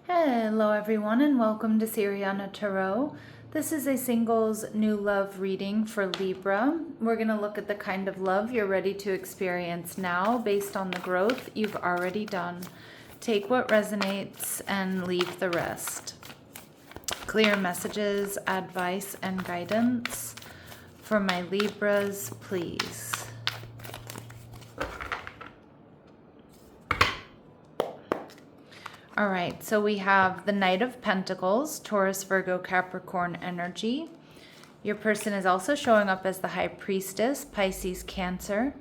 Hello everyone and welcome to Siriana Tarot. This is a singles new love reading for Libra. We're going to look at the kind of love you're ready to experience now based on the growth you've already done. Take what resonates and leave the rest. Clear messages, advice, and guidance for my Libras, please. All right, so we have the Knight of Pentacles, Taurus, Virgo, Capricorn energy. Your person is also showing up as the High Priestess, Pisces, Cancer.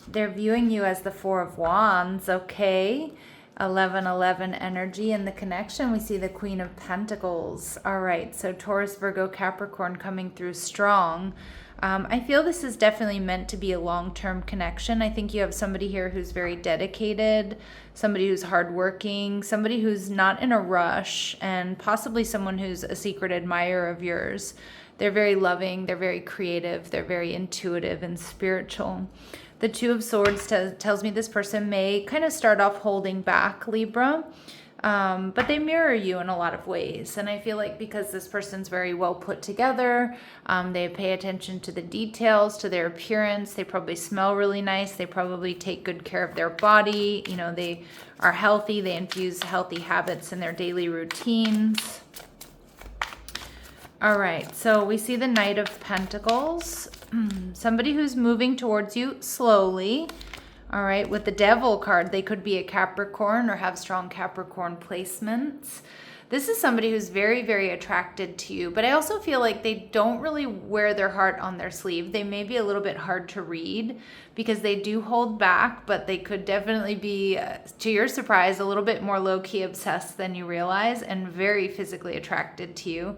They're viewing you as the Four of Wands, okay? 11-11 energy. In the connection, we see the Queen of Pentacles. All right, so Taurus, Virgo, Capricorn coming through strong. I feel this is definitely meant to be a long-term connection. I think you have somebody here who's very dedicated, somebody who's hardworking, somebody who's not in a rush, and possibly someone who's a secret admirer of yours. They're very loving, they're very creative, they're very intuitive and spiritual. The Two of Swords tells me this person may kind of start off holding back, Libra. But they mirror you in a lot of ways. And I feel like because this person's very well put together, they pay attention to the details, to their appearance. They probably smell really nice. They probably take good care of their body. You know, they are healthy. They infuse healthy habits in their daily routines. All right, so we see the Knight of Pentacles. Somebody who's moving towards you slowly. All right, with the Devil card, they could be a Capricorn or have strong Capricorn placements. This is somebody who's very, very attracted to you, but I also feel like they don't really wear their heart on their sleeve. They may be a little bit hard to read because they do hold back, but they could definitely be, to your surprise, a little bit more low-key obsessed than you realize and very physically attracted to you.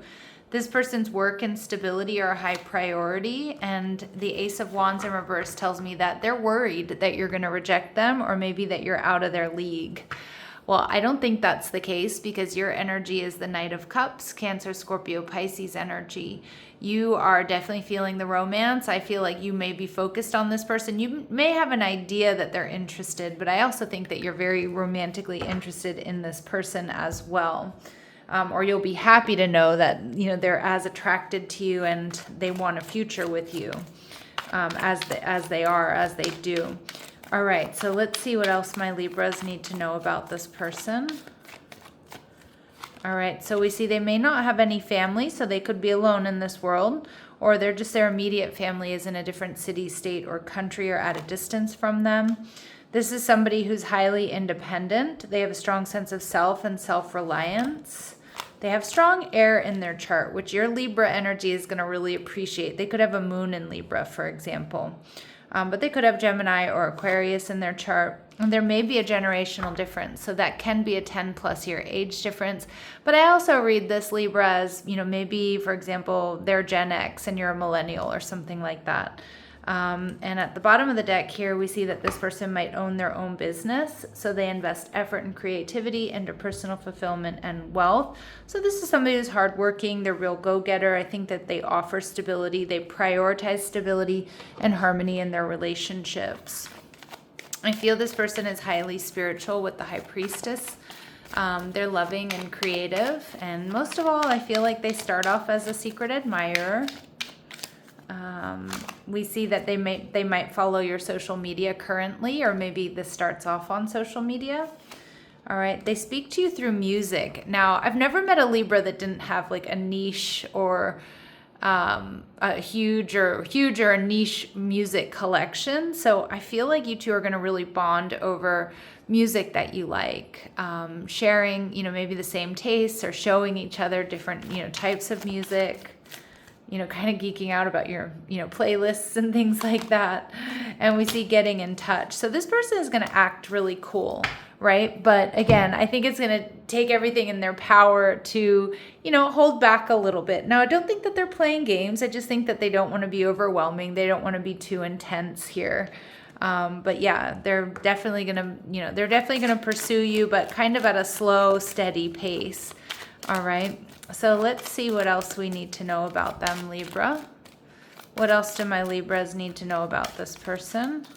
This person's work and stability are a high priority, and the Ace of Wands in reverse tells me that they're worried that you're going to reject them or maybe that you're out of their league. Well, I don't think that's the case because your energy is the Knight of Cups, Cancer, Scorpio, Pisces energy. You are definitely feeling the romance. I feel like you may be focused on this person. You may have an idea that they're interested, but I also think that you're very romantically interested in this person as well. Or you'll be happy to know that, you know, they're as attracted to you and they want a future with you as they do. All right, so let's see what else my Libras need to know about this person. All right, so we see they may not have any family, so they could be alone in this world, or they're just their immediate family is in a different city, state, or country or at a distance from them. This is somebody who's highly independent. They have a strong sense of self and self-reliance. They have strong air in their chart, which your Libra energy is going to really appreciate. They could have a moon in Libra, for example. But they could have Gemini or Aquarius in their chart. And there may be a generational difference. So that can be a 10+ year age difference. But I also read this Libra as, you know, maybe, for example, they're Gen X and you're a millennial or something like that. And at the bottom of the deck here, we see that this person might own their own business. So they invest effort and creativity into personal fulfillment and wealth. So this is somebody who's hardworking. They're a real go-getter. I think that they offer stability. They prioritize stability and harmony in their relationships. I feel this person is highly spiritual with the High Priestess. They're loving and creative. And most of all, I feel like they start off as a secret admirer. We see that they might follow your social media currently, or maybe this starts off on social media. All right, they speak to you through music. Now, I've never met a Libra that didn't have like a niche or a huge or a niche music collection. So I feel like you two are going to really bond over music that you like, sharing, you know, maybe the same tastes or showing each other different, you know, types of music. You know, kind of geeking out about your, you know, playlists and things like that. And we see getting in touch. So this person is going to act really cool, right? But again, I think it's going to take everything in their power to, you know, hold back a little bit. Now, I don't think that they're playing games. I just think that they don't want to be overwhelming. They don't want to be too intense here. But yeah, they're definitely going to pursue you, but kind of at a slow, steady pace. All right. So let's see what else we need to know about them, Libra. What else do my Libras need to know about this person?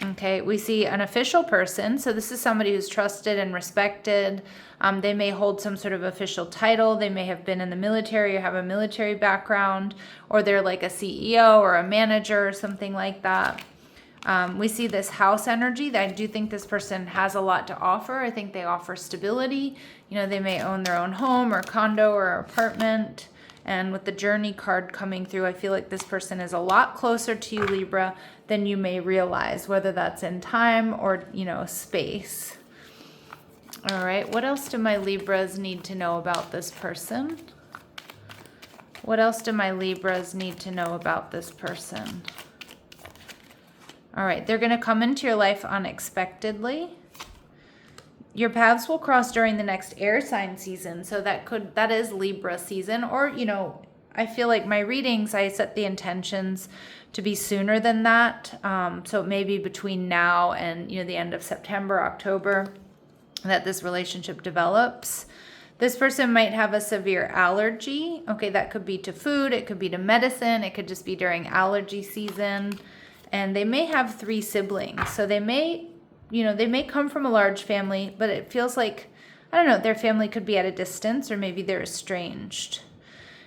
Okay, we see an official person. So this is somebody who's trusted and respected. They may hold some sort of official title. They may have been in the military or have a military background, or they're like a CEO or a manager or something like that. We see this house energy. I do think this person has a lot to offer. I think they offer stability. You know, they may own their own home or condo or apartment. And with the Journey card coming through, I feel like this person is a lot closer to you, Libra, than you may realize, whether that's in time or, you know, space. All right, what else do my Libras need to know about this person? What else do my Libras need to know about this person? All right, they're going to come into your life unexpectedly. Your paths will cross during the next air sign season. So that is Libra season. Or, you know, I feel like my readings, I set the intentions to be sooner than that. So maybe between now and, you know, the end of September, October, that this relationship develops. This person might have a severe allergy. Okay, that could be to food. It could be to medicine. It could just be during allergy season. And they may have 3 siblings. So they may, you know, they may come from a large family, but it feels like, I don't know, their family could be at a distance or maybe they're estranged.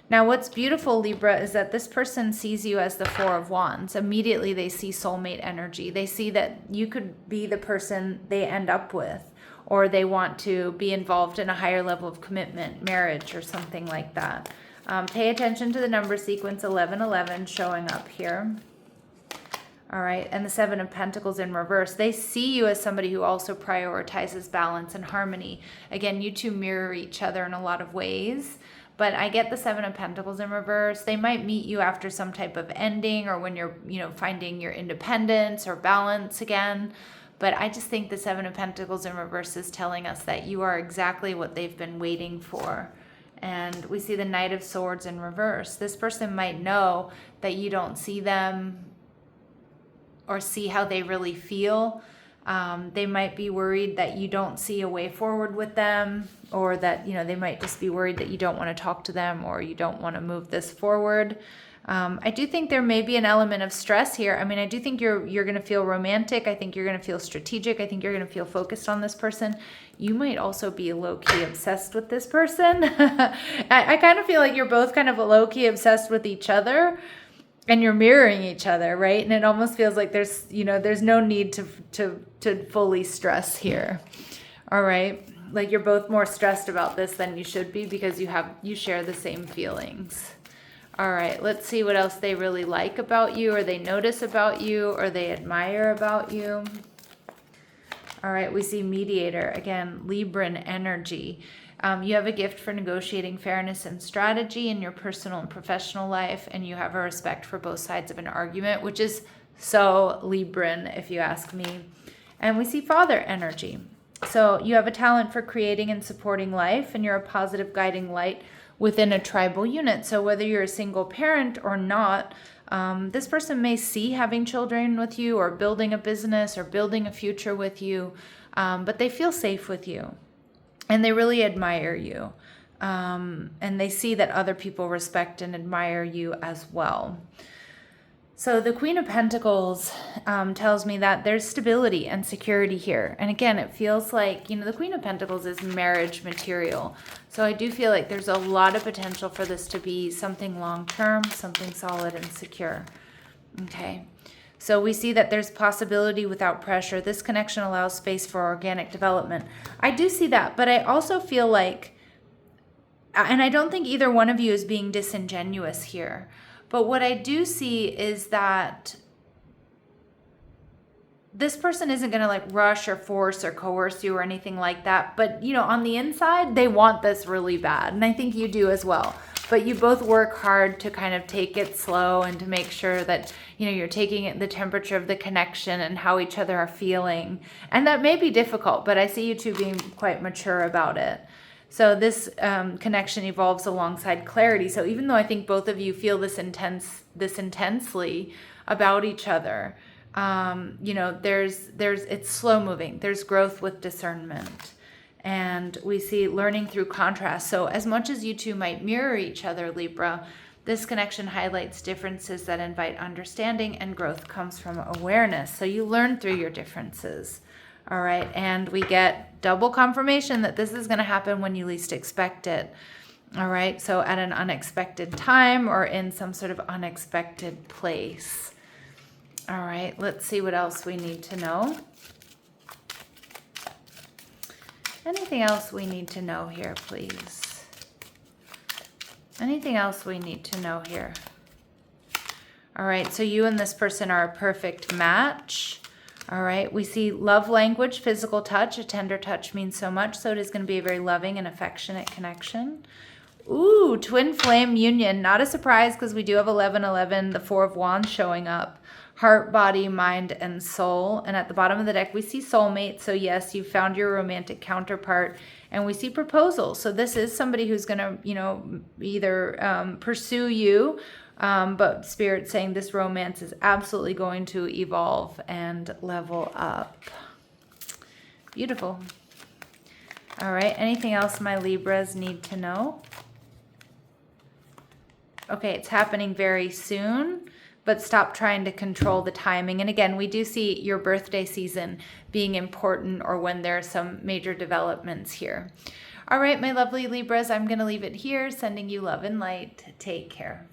Now, what's beautiful, Libra, is that this person sees you as the 4 of Wands. Immediately, they see soulmate energy. They see that you could be the person they end up with, or they want to be involved in a higher level of commitment, marriage, or something like that. Pay attention to the number sequence 1111 showing up here. All right, and the 7 of Pentacles in reverse. They see you as somebody who also prioritizes balance and harmony. Again, you two mirror each other in a lot of ways, but I get the 7 of Pentacles in reverse. They might meet you after some type of ending or when you're, you know, finding your independence or balance again. But I just think the 7 of Pentacles in reverse is telling us that you are exactly what they've been waiting for. And we see the Knight of Swords in reverse. This person might know that you don't see them or see how they really feel. They might be worried that you don't see a way forward with them, or that, you know, they might just be worried that you don't want to talk to them or you don't want to move this forward. I do think there may be an element of stress here. I mean, I do think you're going to feel romantic. I think you're going to feel strategic. I think you're going to feel focused on this person. You might also be low-key obsessed with this person. I kind of feel like you're both kind of low-key obsessed with each other. And you're mirroring each other, right? And it almost feels like there's, you know, there's no need to fully stress here. All right? Like you're both more stressed about this than you should be because you share the same feelings. All right, let's see what else they really like about you, or they notice about you, or they admire about you. All right, we see mediator. Again, Libran energy. You have a gift for negotiating fairness and strategy in your personal and professional life, and you have a respect for both sides of an argument, which is so Libran, if you ask me. And we see father energy. So you have a talent for creating and supporting life, and you're a positive guiding light within a tribal unit. So whether you're a single parent or not, this person may see having children with you or building a business or building a future with you, but they feel safe with you. And they really admire you. And they see that other people respect and admire you as well. So the Queen of Pentacles tells me that there's stability and security here. And again, it feels like, you know, the Queen of Pentacles is marriage material. So I do feel like there's a lot of potential for this to be something long-term, something solid and secure. Okay. So we see that there's possibility without pressure. This connection allows space for organic development. I do see that, but I also feel like, and I don't think either one of you is being disingenuous here, but what I do see is that this person isn't going to like rush or force or coerce you or anything like that. But, you know, on the inside, they want this really bad. And I think you do as well. But you both work hard to kind of take it slow and to make sure that, you know, you're taking it the temperature of the connection and how each other are feeling. And that may be difficult, but I see you two being quite mature about it. So this connection evolves alongside clarity. So even though I think both of you feel this intensely about each other, you know, it's slow moving. There's growth with discernment. And we see learning through contrast. So as much as you two might mirror each other, Libra, This connection highlights differences that invite understanding, and growth comes from awareness. So you learn through your differences. All right. And we get double confirmation that this is going to happen when you least expect it. All right. So at an unexpected time or in some sort of unexpected place. All right. Let's see what else we need to know. Anything else we need to know here, please? Anything else we need to know here? All right, so you and this person are a perfect match. All right, we see love language, physical touch. A tender touch means so much, so it is going to be a very loving and affectionate connection. Ooh, twin flame union. Not a surprise because we do have 1111, the Four of Wands showing up. Heart, body, mind, and soul. And at the bottom of the deck, we see soulmate. So yes, you found your romantic counterpart. And we see proposal. So this is somebody who's going to, you know, either pursue you, but Spirit's saying this romance is absolutely going to evolve and level up. Beautiful. All right. Anything else my Libras need to know? Okay, it's happening very soon. But stop trying to control the timing. And again, we do see your birthday season being important or when there are some major developments here. All right, my lovely Libras, I'm going to leave it here. Sending you love and light. Take care.